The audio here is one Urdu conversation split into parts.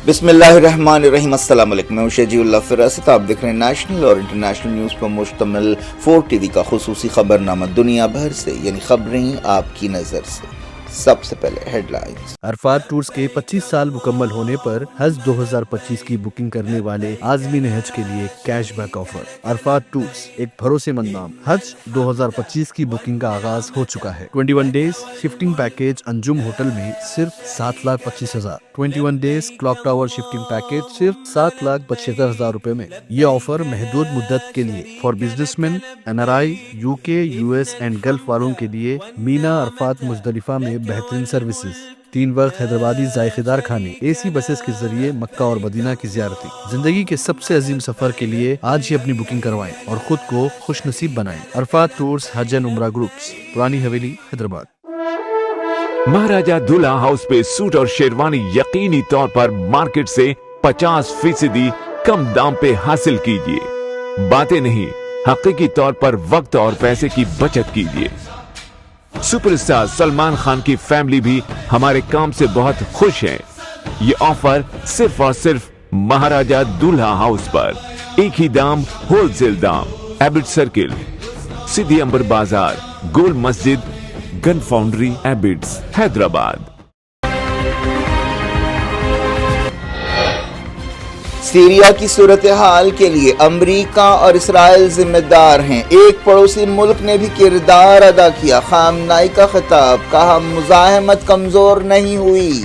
بسم اللہ الرحمن الرحیم۔ السلام علیکم، میں شجیع اللہ فراست۔ آپ دیکھ رہے ہیں نیشنل اور انٹرنیشنل نیوز پر مشتمل 4 ٹی وی کا خصوصی خبرنامہ دنیا بھر سے، یعنی خبریں آپ کی نظر سے۔ سب سے پہلے ہیڈ لائنز۔ عرفات ٹورز کے 25 سال مکمل ہونے پر حج 2025 کی بکنگ کرنے والے عازمین حج کے لیے cash back offer. Arafat tours ایک بھروسے مند نام۔ حج 2025 کی بکنگ کا آغاز ہو چکا ہے۔ 21 days shifting package Anjum hotel میں صرف 7,25,000۔ 21 days clock tower shifting package صرف 7,75,000 روپے میں۔ یہ آفر محدود مدت کے لیے for business man, NRI، UK، US and golf والوں کے لیے۔ مینا عرفات مزدلفہ میں بہترین سروسز، 3 وقت حیدرآبادی ذائقہ دار کھانے، AC بسز کے ذریعے مکہ اور مدینہ کی زیارتیں۔ زندگی کے سب سے عظیم سفر کے لیے آج ہی اپنی بکنگ کروائیں اور خود کو خوش نصیب بنائیں۔ عرفات ٹورز حج اینڈ عمرہ گروپس، پرانی حویلی، حیدرآباد۔ مہاراجہ دلہا ہاؤس پہ سوٹ اور شیروانی یقینی طور پر مارکیٹ سے 50% کم دام پہ حاصل کیجیے۔ باتیں نہیں، حقیقی طور پر وقت اور پیسے کی بچت کیجیے۔ سپر اسٹار سلمان خان کی فیملی بھی ہمارے کام سے بہت خوش ہے۔ یہ آفر صرف اور صرف مہاراجہ دلہا ہاؤس پر، ایک ہی دام، ہول سیل دام، ایبٹ سرکل، سدھی امبر بازار، گول مسجد، گن فاؤنڈری، ایبٹس، حیدرآباد۔ سیریا کی صورتحال کے لیے امریکہ اور اسرائیل ذمہ دار ہیں۔ ایک پڑوسی ملک نے بھی کردار ادا کیا۔ خامنائی کا خطاب، کہا مزاحمت کمزور نہیں ہوئی۔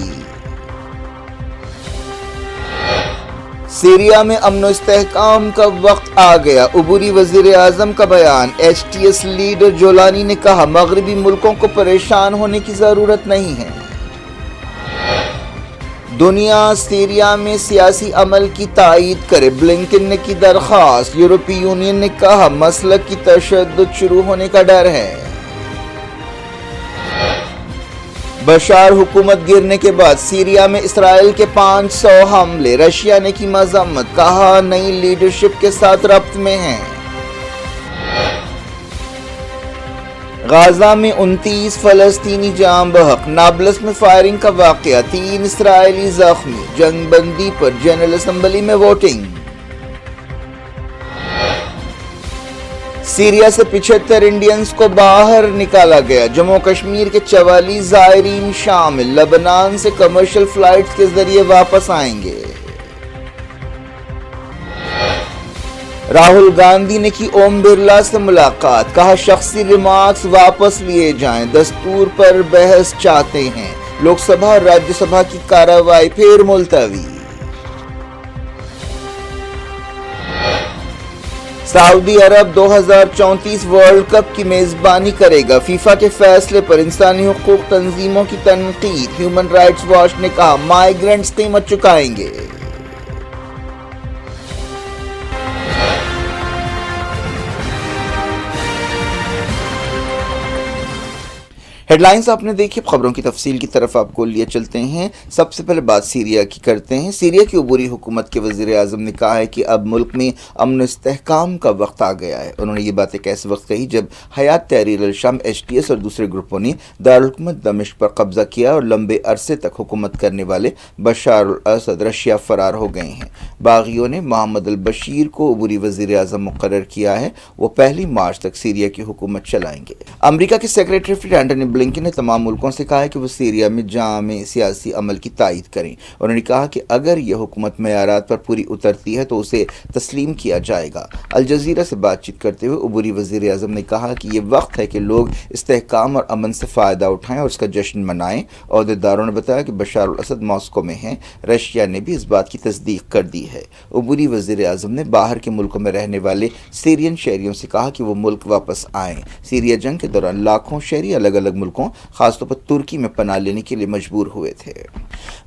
سیریا میں امن و استحکام کا وقت آ گیا، عبوری وزیر اعظم کا بیان۔ HTS لیڈر جولانی نے کہا مغربی ملکوں کو پریشان ہونے کی ضرورت نہیں ہے۔ دنیا سیریا میں سیاسی عمل کی تائید کرے، بلنکن نے کی درخواست۔ یورپی یونین نے کہا مسلک کی تشدد شروع ہونے کا ڈر ہے۔ بشار حکومت گرنے کے بعد سیریا میں اسرائیل کے 500 حملے، رشیا نے کی مذمت، کہا نئی لیڈرشپ کے ساتھ ربط میں ہیں۔ غزہ میں 29 فلسطینی جاں بحق، نابلس میں فائرنگ کا واقعہ، 3 اسرائیلی زخمی۔ جنگ بندی پر جنرل اسمبلی میں ووٹنگ۔ سیریا سے 75 انڈینز کو باہر نکالا گیا، جموں کشمیر کے 44 زائرین شامل، لبنان سے کمرشل فلائٹس کے ذریعے واپس آئیں گے۔ راہل گاندھی نے کی اوم برلا سے ملاقات، کہا شخصی ریمارکس واپس لیے جائیں، دستور پر بحث چاہتے ہیں۔ لوک سبھا اور راجیہ سبھا کی کارروائی پھر ملتوی۔ سعودی عرب 2034 ورلڈ کپ کی میزبانی کرے گا، فیفا کے فیصلے پر انسانی حقوق تنظیموں کی تنقید۔ ہیومن رائٹس واچ نے کہا مائیگرنٹس قیمت چکائیں گے۔ ہیڈ لائنز آپ نے دیکھی، خبروں کی تفصیل کی طرف آپ کو لیے چلتے ہیں۔ سب سے پہلے بات سیریا کی کرتے ہیں۔ سیریا کی عبوری حکومت کے وزیر اعظم نے کہا ہے کہ اب ملک میں امن و استحکام کا وقت آ گیا ہے۔ انہوں نے یہ بات ایک ایسے وقت کہی جب حیات تحریر الشام، HTS اور دوسرے گروپوں نے دارالحکومت دمشق پر قبضہ کیا اور لمبے عرصے تک حکومت کرنے والے بشار الاسد رشیا فرار ہو گئے ہیں۔ باغیوں نے محمد البشیر کو عبوری وزیر اعظم مقرر کیا ہے، وہ 1 مارچ تک سیریا کی حکومت چلائیں گے۔ امریکہ کے secretary of state Antony Blinken نے تمام ملکوں سے کہا ہے کہ وہ سیریا میں جامع سیاسی عمل کی تائید کریں۔ انہوں نے کہا کہ اگر یہ حکومت معیارات پر پوری اترتی ہے تو اسے تسلیم کیا جائے گا۔ الجزیرہ سے بات چیت کرتے ہوئے عبوری وزیر اعظم نے کہا کہ یہ وقت ہے کہ لوگ استحکام اور امن سے فائدہ اٹھائیں اور اس کا جشن منائیں۔ عہدیداروں نے بتایا کہ بشار الاسد ماسکو میں ہیں، رشیا نے بھی اس بات کی تصدیق کر دی ہے۔ عبوری وزیر اعظم نے باہر کے ملکوں میں رہنے والے سیرین شہریوں سے کہا کہ وہ ملک واپس آئیں۔ سیریا جنگ کے دوران لاکھوں شہری الگ الگ ملکوں، خاص طور پر ترکی میں پناہ لینے کے لیے مجبور ہوئے تھے۔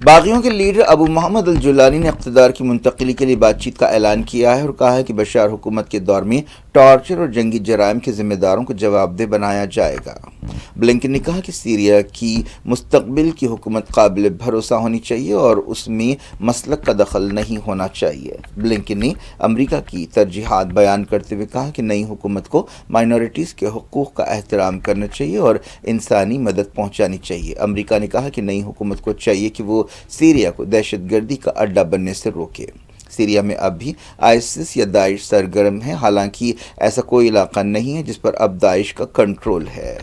باغیوں کے لیڈر ابو محمد الجولانی نے اقتدار کی منتقلی کے لیے بات چیت کا اعلان کیا ہے اور کہا ہے کہ بشار حکومت کے دور میں ٹارچر اور جنگی جرائم کے ذمہ داروں کو جواب دہ بنایا جائے گا۔ بلنکن نے کہا کہ سیریا کی مستقبل کی حکومت قابل بھروسہ ہونی چاہیے اور اس میں مسلک کا دخل نہیں ہونا چاہیے۔ بلنکن نے امریکہ کی ترجیحات بیان کرتے ہوئے کہا کہ نئی حکومت کو مائنورٹیز کے حقوق کا احترام کرنا چاہیے اور انسانی مدد پہنچانی چاہیے۔ امریکہ نے کہا کہ نئی حکومت کو چاہیے کہ وہ سیریا کو دہشت گردی کا اڈا بننے سے روکے۔ سیریا میں اب بھی آئسس یا داعش سرگرم ہے، حالانکہ ایسا کوئی علاقہ نہیں ہے جس پر اب داعش کا کنٹرول ہے۔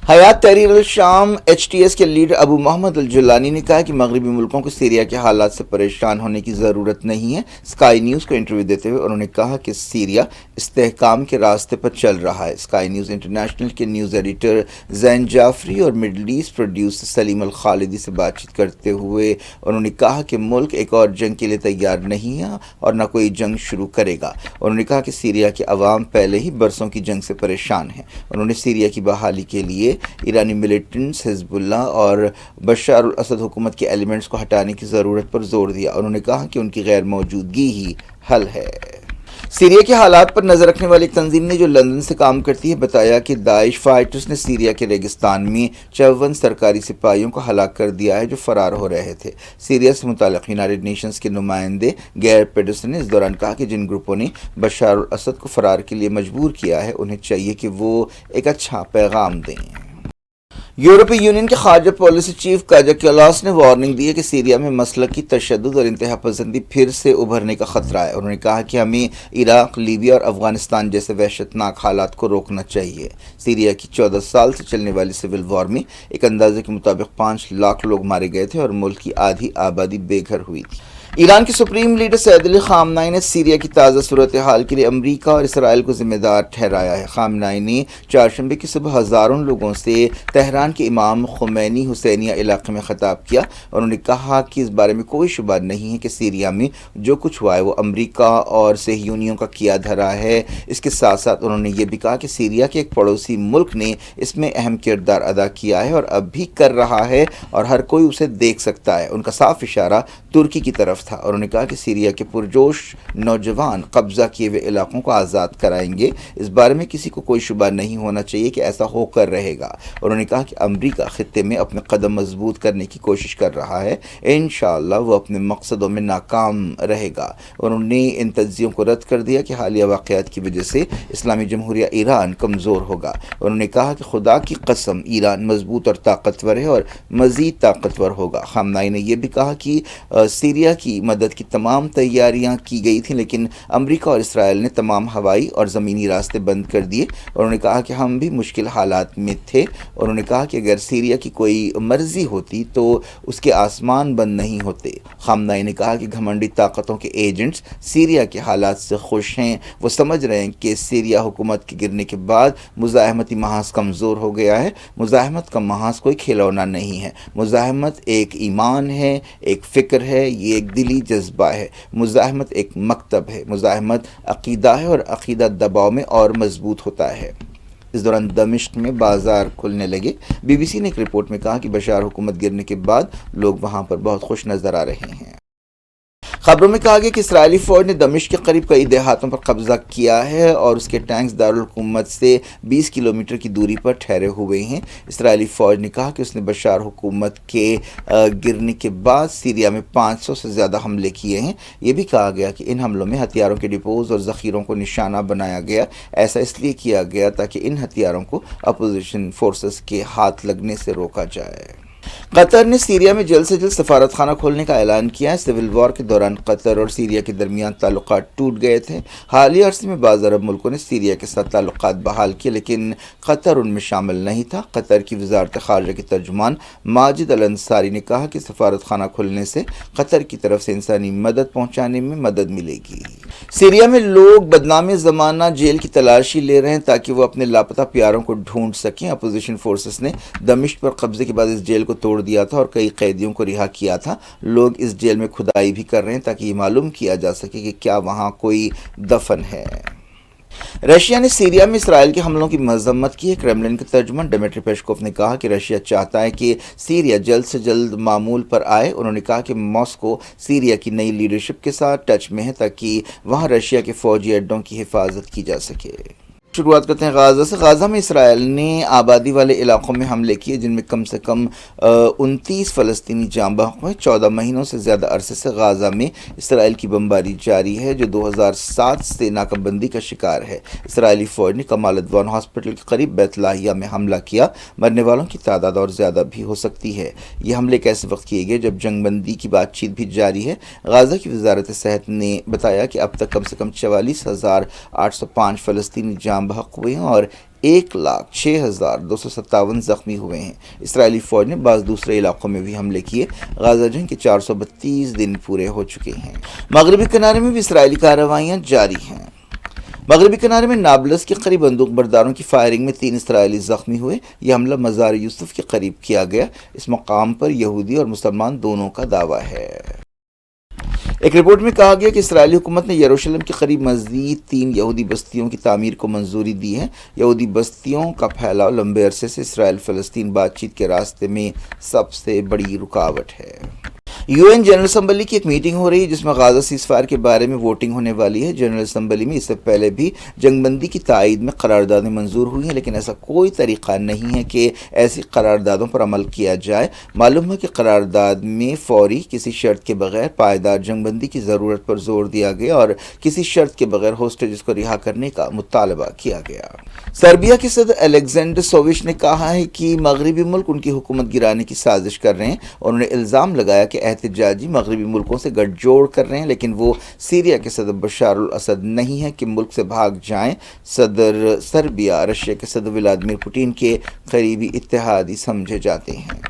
حیات تحریر الشام HTS کے لیڈر ابو محمد الجولانی نے کہا کہ مغربی ملکوں کو سیریا کے حالات سے پریشان ہونے کی ضرورت نہیں ہے۔ اسکائی نیوز کو انٹرویو دیتے ہوئے انہوں نے کہا کہ سیریا استحکام کے راستے پر چل رہا ہے۔ اسکائی نیوز انٹرنیشنل کے نیوز ایڈیٹر زین جعفری اور مڈل ایسٹ پروڈیوسر سلیم الخالدی سے بات چیت کرتے ہوئے انہوں نے کہا کہ ملک ایک اور جنگ کے لیے تیار نہیں ہے اور نہ کوئی جنگ شروع کرے گا۔ انہوں نے کہا کہ سیریا کے عوام پہلے ہی برسوں کی جنگ سے پریشان ہیں۔ انہوں نے سیریا کی بحالی کے لیے ایرانی ملیٹنٹس، حزب اللہ اور بشار الاسد حکومت کے ایلیمنٹس کو ہٹانے کی ضرورت پر زور دیا۔ انہوں نے کہا کہ ان کی غیر موجودگی ہی حل ہے۔ سیریا کے حالات پر نظر رکھنے والی ایک تنظیم نے جو لندن سے کام کرتی ہے بتایا کہ داعش فائٹرز نے سیریا کے ریگستان میں 54 سرکاری سپاہیوں کو ہلاک کر دیا ہے جو فرار ہو رہے تھے۔ سیریا سے متعلق یونائیٹڈ نیشنز کے نمائندے گیر پیڈرسن نے اس دوران کہا کہ جن گروپوں نے بشار الاسد کو فرار کے لیے مجبور کیا ہے انہیں چاہیے کہ وہ ایک اچھا پیغام دیں۔ یورپی یونین کے خارجہ پالیسی چیف کاجا کلاس نے وارننگ دی ہے کہ سیریا میں مسلکی تشدد اور انتہا پسندی پھر سے ابھرنے کا خطرہ ہے۔ انہوں نے کہا کہ ہمیں عراق، لیبیا اور افغانستان جیسے وحشتناک حالات کو روکنا چاہیے۔ سیریا کی 14 سال سے چلنے والی سول وار میں ایک اندازے کے مطابق 5 لاکھ لوگ مارے گئے تھے اور ملک کی آدھی آبادی بے گھر ہوئی تھی۔ ایران کے سپریم لیڈر سید علی خامنائی نے سیریا کی تازہ صورتحال کے لیے امریکہ اور اسرائیل کو ذمہ دار ٹھہرایا ہے۔ خامنائی نے چہارشنبے کی صبح ہزاروں لوگوں سے تہران کے امام خمینی حسینیہ علاقے میں خطاب کیا۔ انہوں نے کہا کہ اس بارے میں کوئی شبہ نہیں ہے کہ سیریا میں جو کچھ ہوا ہے وہ امریکہ اور صہیونیوں کا کیا دھرا ہے۔ اس کے ساتھ ساتھ انہوں نے یہ بھی کہا کہ سیریا کے ایک پڑوسی ملک نے اس میں اہم کردار ادا کیا ہے اور اب بھی کر رہا ہے اور ہر کوئی اسے دیکھ سکتا ہے۔ ان کا صاف اشارہ ترکی کی طرف تھا۔ انہوں نے کہا کہ سیریا کے پرجوش نوجوان قبضہ کیے ہوئے علاقوں کو آزاد کرائیں گے۔ اس بارے میں کسی کو کوئی شبہ نہیں ہونا چاہیے کہ ایسا ہو کر رہے گا۔ انہوں نے کہا کہ امریکہ خطے میں اپنے قدم مضبوط کرنے کی کوشش کر رہا ہے، انشاءاللہ وہ اپنے مقصدوں میں ناکام رہے گا۔ انہوں نے ان تجزیوں کو رد کر دیا کہ حالیہ واقعات کی وجہ سے اسلامی جمہوریہ ایران کمزور ہوگا۔ انہوں نے کہا کہ خدا کی قسم ایران مضبوط اور طاقتور ہے اور مزید طاقتور ہوگا۔ خامنائی نے یہ بھی کہا کہ سیریا کی مدد کی تمام تیاریاں کی گئی تھیں لیکن امریکہ اور اسرائیل نے تمام ہوائی اور زمینی راستے بند کر دیے۔ انہوں نے کہا کہ ہم بھی مشکل حالات میں تھے۔ انہوں نے کہا کہ اگر سیریا کی کوئی مرضی ہوتی تو اس کے آسمان بند نہیں ہوتے۔ خامنائی نے کہا کہ گھمنڈی طاقتوں کے ایجنٹس سیریا کے حالات سے خوش ہیں۔ وہ سمجھ رہے ہیں کہ سیریا حکومت کے گرنے کے بعد مزاحمتی محاذ کمزور ہو گیا ہے۔ مزاحمت کا محاذ کوئی کھلونا نہیں ہے۔ مزاحمت ایک ایمان ہے، ایک فکر ہے، یہ ایک دلی جذبہ ہے۔ مزاحمت ایک مکتب ہے۔ مزاحمت عقیدہ ہے اور عقیدہ دباؤ میں اور مضبوط ہوتا ہے۔ اس دوران دمشق میں بازار کھلنے لگے۔ BBC نے ایک رپورٹ میں کہا کہ بشار حکومت گرنے کے بعد لوگ وہاں پر بہت خوش نظر آ رہے ہیں۔ خبروں میں کہا گیا کہ اسرائیلی فوج نے دمشق کے قریب کئی دیہاتوں پر قبضہ کیا ہے اور اس کے ٹینکس دارالحکومت سے 20 کلومیٹر کی دوری پر ٹھہرے ہوئے ہیں۔ اسرائیلی فوج نے کہا کہ اس نے بشار حکومت کے گرنے کے بعد سیریا میں 500 سے زیادہ حملے کیے ہیں۔ یہ بھی کہا گیا کہ ان حملوں میں ہتھیاروں کے ڈپوز اور ذخیروں کو نشانہ بنایا گیا۔ ایسا اس لیے کیا گیا تاکہ ان ہتھیاروں کو اپوزیشن فورسز کے ہاتھ لگنے سے روکا جائے۔ قطر نے سیریا میں جلد سے جلد سفارت خانہ کھولنے کا اعلان کیا ہے۔ سول وار کے دوران قطر اور سیریا کے درمیان تعلقات ٹوٹ گئے تھے۔ حالیہ عرصے میں بعض عرب ملکوں نے سیریا کے ساتھ تعلقات بحال کیے لیکن قطر ان میں شامل نہیں تھا۔ قطر کی وزارت خارجہ کے ترجمان ماجد الانصاری نے کہا کہ سفارت خانہ کھلنے سے قطر کی طرف سے انسانی مدد پہنچانے میں مدد ملے گی۔ سیریا میں لوگ بدنام زمانہ جیل کی تلاشی لے رہے ہیں تاکہ وہ اپنے لاپتہ پیاروں کو ڈھونڈ سکیں۔ اپوزیشن فورسز نے دمشق پر قبضے کے بعد اس جیل کو توڑ دیا تھا اور کئی قیدیوں کو رہا کیا تھا۔ لوگ اس جیل میں کھدائی بھی کر رہے ہیں تاکہ یہ معلوم کیا جا سکے کہ کیا وہاں کوئی دفن ہے۔ رشیا نے سیریا میں اسرائیل کے حملوں کی مذمت کی ہے۔ کرملن کے ترجمان ڈمیٹری پیشکوف نے کہا کہ رشیا چاہتا ہے کہ سیریا جلد سے جلد معمول پر آئے۔ انہوں نے کہا کہ ماسکو سیریا کی نئی لیڈرشپ کے ساتھ ٹچ میں ہے تاکہ وہاں رشیا کے فوجی اڈوں کی حفاظت کی جا سکے۔ شروعات کرتے ہیں غازہ سے۔ غازہ میں اسرائیل نے آبادی والے علاقوں میں حملے کیے جن میں کم سے کم 29 فلسطینی جاں بحق ہوئے۔ 14 مہینوں سے زیادہ عرصے سے غازہ میں اسرائیل کی بمباری جاری ہے جو 2007 سے ناکہ بندی کا شکار ہے۔ اسرائیلی فوج نے کمال عدوان ہاسپٹل کے قریب بیت لاہیہ میں حملہ کیا۔ مرنے والوں کی تعداد اور زیادہ بھی ہو سکتی ہے۔ یہ حملے ایسے وقت کیے گئے جب جنگ بندی کی بات چیت بھی جاری ہے۔ غازہ کی وزارت صحت نے بتایا کہ اب تک کم سے کم 44,805 فلسطینی جاں بحق ہوئے ہیں اور 1,06,257 زخمی ہوئے ہیں۔ اسرائیلی فوج نے بعض دوسرے علاقوں میں بھی حملے کیے۔ غازہ جنگ کے 432 دن پورے ہو چکے ہیں۔ مغربی کنارے میں بھی اسرائیلی کارروائیاں جاری ہیں۔ مغربی کنارے میں نابلس کے قریب بندوق برداروں کی فائرنگ میں 3 اسرائیلی زخمی ہوئے۔ یہ حملہ مزار یوسف کے قریب کیا گیا۔ اس مقام پر یہودی اور مسلمان دونوں کا دعویٰ ہے۔ ایک رپورٹ میں کہا گیا کہ اسرائیلی حکومت نے یروشلم کے قریب مزید 3 یہودی بستیوں کی تعمیر کو منظوری دی ہے۔ یہودی بستیوں کا پھیلاؤ لمبے عرصے سے اسرائیل فلسطین بات چیت کے راستے میں سب سے بڑی رکاوٹ ہے۔ UN جنرل اسمبلی کی ایک میٹنگ ہو رہی ہے جس میں غازہ سیز فائر کے بارے میں ووٹنگ ہونے والی ہے۔ جنرل اسمبلی میں اس سے پہلے بھی جنگ بندی کی تائید میں قراردادیں منظور ہوئی ہیں لیکن ایسا کوئی طریقہ نہیں ہے کہ ایسی قراردادوں پر عمل کیا جائے۔ معلوم ہے کہ قرارداد میں فوری کسی شرط کے بغیر پائیدار جنگ بندی کی ضرورت پر زور دیا گیا اور کسی شرط کے بغیر ہوسٹیجز کو رہا کرنے کا مطالبہ کیا گیا۔ سربیا کے صدر الیگزینڈر سووچ نے کہا ہے کہ مغربی ملک ان کی حکومت گرانے کی سازش کر رہے ہیں۔ انہوں نے الزام لگایا کہ احتجاجی مغربی ملکوں سے گٹھ جوڑ کر رہے ہیں لیکن وہ سیریا کے صدر بشار الاسد نہیں ہے کہ ملک سے بھاگ جائیں۔ صدر سربیا رشیا کے صدر ولادیمیر پوٹین کے قریبی اتحادی سمجھے جاتے ہیں۔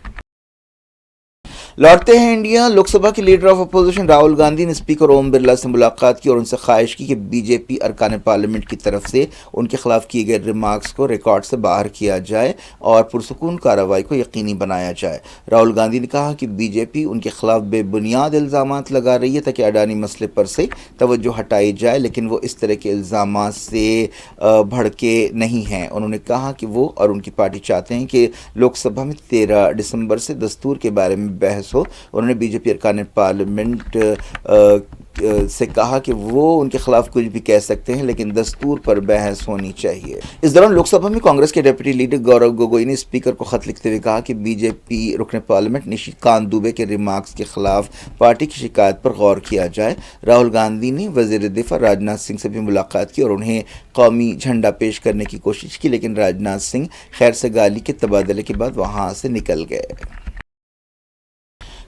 لوٹتے ہیں انڈیا۔ لوک سبھا کے leader of opposition Rahul Gandhi نے اسپیکر اوم برلا سے ملاقات کی اور ان سے خواہش کی کہ بی جے پی ارکان پارلیمنٹ کی طرف سے ان کے خلاف کیے گئے ریمارکس کو ریکارڈ سے باہر کیا جائے اور پرسکون کارروائی کو یقینی بنایا جائے۔ راہل گاندھی نے کہا کہ بی جے پی ان کے خلاف بے بنیاد الزامات لگا رہی ہے تاکہ اڈانی مسئلے پر سے توجہ ہٹائی جائے لیکن وہ اس طرح کے الزامات سے بھڑکے نہیں ہیں۔ انہوں نے کہا کہ وہ اور ان کی پارٹی چاہتے ہیں کہ لوک سبھا میں 13 دسمبر سے دستور کے بارے میں بحث ہو۔ انہوں نے بی جے پی ارکان پارلیمنٹ سے کہا کہ وہ ان کے خلاف کچھ بھی کہہ سکتے ہیں لیکن دستور پر بحث ہونی چاہیے۔ اس دوران لوک سبھا میں کانگریس کے ڈپٹی لیڈر گورو گوگوئی نے اسپیکر کو خط لکھتے ہوئے کہا کہ بی جے پی رکن پارلیمنٹ نشی کانت دوبے کے ریمارکس کے خلاف پارٹی کی شکایت پر غور کیا جائے۔ راہل گاندھی نے وزیر دفاع راجناتھ سنگھ سے بھی ملاقات کی اور انہیں قومی جھنڈا پیش کرنے کی کوشش کی لیکن راجناتھ سنگھ خیر سگالی کے تبادلے کے بعد وہاں سے نکل گئے۔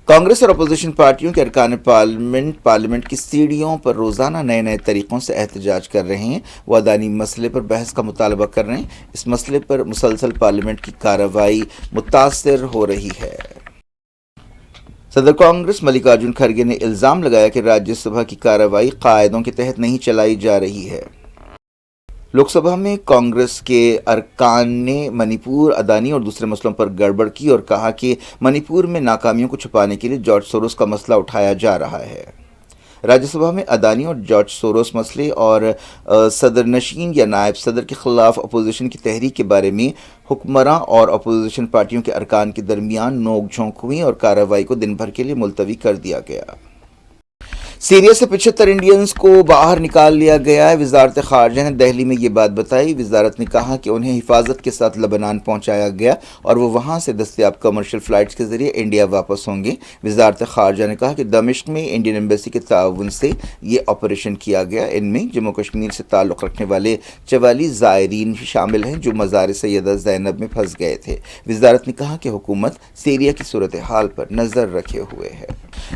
کانگریس اور اپوزیشن پارٹیوں کے ارکان پارلیمنٹ کی سیڑھیوں پر روزانہ نئے طریقوں سے احتجاج کر رہے ہیں۔ وہ اڈانی مسئلے پر بحث کا مطالبہ کر رہے ہیں۔ اس مسئلے پر مسلسل پارلیمنٹ کی کارروائی متاثر ہو رہی ہے۔ صدر کانگریس ملکارجن کھڑگے نے الزام لگایا کہ راجیہ سبھا کی کارروائی قاعدوں کے تحت نہیں چلائی جا رہی ہے۔ لوک سبھا میں کانگریس کے ارکان نے منی پور، اڈانی اور دوسرے مسئلوں پر گڑبڑ کی اور کہا کہ منی پور میں ناکامیوں کو چھپانے کے لیے جارج سوروس کا مسئلہ اٹھایا جا رہا ہے۔ راجیہ سبھا میں اڈانی اور جارج سوروس مسئلے اور صدر نشین یا نائب صدر کے خلاف اپوزیشن کی تحریک کے بارے میں حکمراں اور اپوزیشن پارٹیوں کے ارکان کے درمیان نوک جھونک ہوئی اور کارروائی کو دن بھر کے لیے ملتوی کر دیا گیا۔ سیریا سے 75 انڈینز کو باہر نکال لیا گیا ہے۔ وزارت خارجہ نے دہلی میں یہ بات بتائی۔ وزارت نے کہا کہ انہیں حفاظت کے ساتھ لبنان پہنچایا گیا اور وہ وہاں سے دستیاب کمرشل فلائٹس کے ذریعے انڈیا واپس ہوں گے۔ وزارت خارجہ نے کہا کہ دمشق میں انڈین ایمبیسی کے تعاون سے یہ آپریشن کیا گیا۔ ان میں جموں کشمیر سے تعلق رکھنے والے 44 زائرین شامل ہیں جو مزار سیدہ زینب میں پھنس گئے تھے۔ وزارت نے کہا کہ حکومت سیریا کی صورتحال پر نظر رکھے ہوئے ہے۔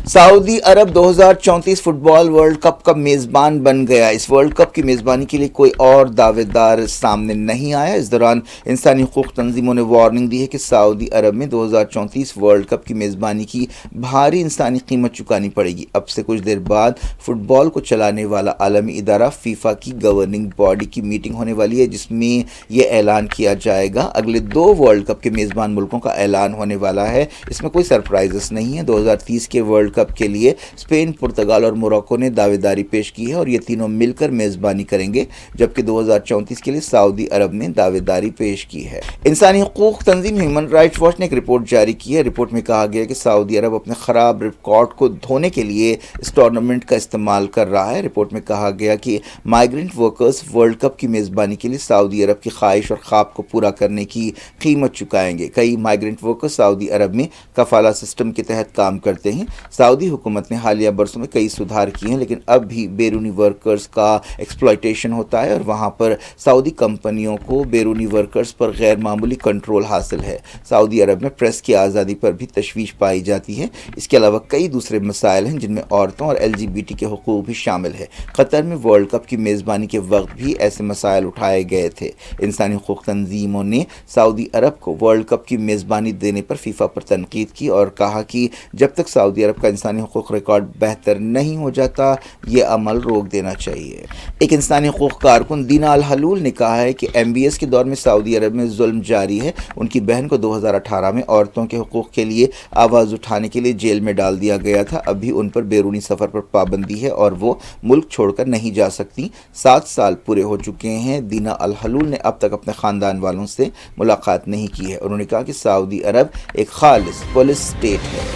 سعودی عرب 2034 فٹ بال ورلڈ کپ کا میزبان بن گیا۔ اس ورلڈ کپ کی میزبانی کے لیے کوئی اور دعوے دار سامنے نہیں آیا۔ اس دوران انسانی حقوق تنظیموں نے وارننگ دی ہے کہ سعودی عرب میں 2034 ورلڈ کپ کی میزبانی کی بھاری انسانی قیمت چکانی پڑے گی۔ اب سے کچھ دیر بعد فٹ بال کو چلانے والا عالمی ادارہ فیفا کی گورننگ باڈی کی میٹنگ ہونے والی ہے جس میں یہ اعلان کیا جائے گا۔ اگلے 2 ورلڈ کپ کے میزبان ملکوں کا اعلان ہونے والا ہے۔ اس میں کوئی سرپرائزز نہیں ہے۔ 2030 کے ورلڈ کپ کے لیے اسپین، پرتگال پرتگال اور موراکو نے دعویداری پیش کی ہے اور یہ تینوں مل کر میزبانی کریں گے، جبکہ 2034 کے لیے سعودی عرب نے دعویداری پیش کی ہے۔ انسانی حقوق تنظیم ہیومن رائٹس واچ نے ایک رپورٹ جاری کی ہے۔ رپورٹ میں کہا گیا کہ سعودی عرب اپنے خراب ریکارڈ کو دھونے کے لیے اس ٹورنامنٹ کا استعمال کر رہا ہے۔ رپورٹ میں کہا گیا کہ مائیگرنٹ ورکرز ورلڈ کپ کی میزبانی کے لیے سعودی عرب کی خواہش اور خواب کو پورا کرنے کی قیمت چکائیں گے۔ کئی مائیگرنٹ ورکرز سعودی عرب میں کفالہ سسٹم کے تحت کام کرتے ہیں۔ سعودی حکومت نے حالیہ برسوں میں کئی سدھار کیے ہیں، لیکن اب بھی بیرونی ورکرز کا ایکسپلائٹیشن ہوتا ہے اور وہاں پر سعودی کمپنیوں کو بیرونی ورکرز پر غیر معمولی کنٹرول حاصل ہے۔ سعودی عرب میں پریس کی آزادی پر بھی تشویش پائی جاتی ہے۔ اس کے علاوہ کئی دوسرے مسائل ہیں جن میں عورتوں اور LGBT کے حقوق بھی شامل ہے۔ قطر میں ورلڈ کپ کی میزبانی کے وقت بھی ایسے مسائل اٹھائے گئے تھے۔ انسانی حقوق تنظیموں نے سعودی عرب کو ورلڈ کپ کی میزبانی دینے پر فیفا پر تنقید کی اور کہا کہ جب تک سعودی عرب کا انسانی حقوق ریکارڈ بہتر نہیں ہو جاتا یہ عمل روک دینا چاہیے۔ ایک انسانی حقوق کارکن دینا الحلول نے کہا ہے کہ MBS کے دور میں سعودی عرب میں ظلم جاری ہے۔ ان کی بہن کو 2018 میں عورتوں کے حقوق کے لیے آواز اٹھانے کے لیے جیل میں ڈال دیا گیا تھا۔ اب بھی ان پر بیرونی سفر پر پابندی ہے اور وہ ملک چھوڑ کر نہیں جا سکتی۔ 7 سال پورے ہو چکے ہیں۔ دینا الحلول نے اب تک اپنے خاندان والوں سے ملاقات نہیں کی ہے۔ انہوں نے کہا کہ سعودی عرب ایک خالص پولیس اسٹیٹ ہے۔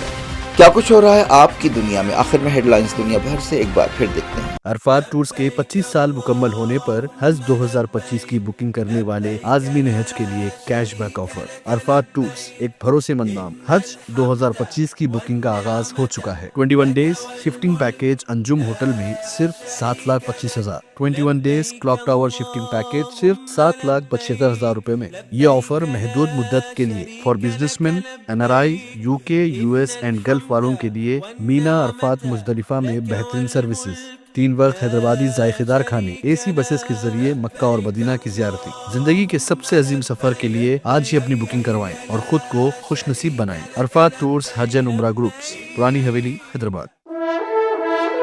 کیا کچھ ہو رہا ہے آپ کی دنیا میں؟ آخر میں ہیڈ لائنز دنیا بھر سے ایک بار پھر دیکھتے ہیں۔ عرفات ٹورز کے 25 سال مکمل ہونے پر حج 2025 کی بکنگ کرنے والے عازمین حج کے لیے cash back offer. Arafat tours ایک بھروسے مند نام۔ حج 2025 کی بکنگ کا آغاز ہو چکا ہے۔ 21 days shifting package Anjum hotel میں صرف 7,25,000۔ 21 days clock tower shifting package صرف 7,75,000 روپے میں۔ یہ آفر محدود مدت کے لیے for business man, NRI، UK، US and golf والوں کے لیے۔ مینا عرفات مزدلفہ میں بہترین سروسز، 3 وقت حیدرآبادی ذائقہ دار کھانے، AC بسز کے ذریعے مکہ اور مدینہ کی زیارتیں۔ زندگی کے سب سے عظیم سفر کے لیے آج ہی اپنی بکنگ کروائیں اور خود کو خوش نصیب بنائیں۔ عرفات ٹورز حج اینڈ عمرہ گروپس، پرانی حویلی، حیدرآباد۔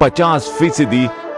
50%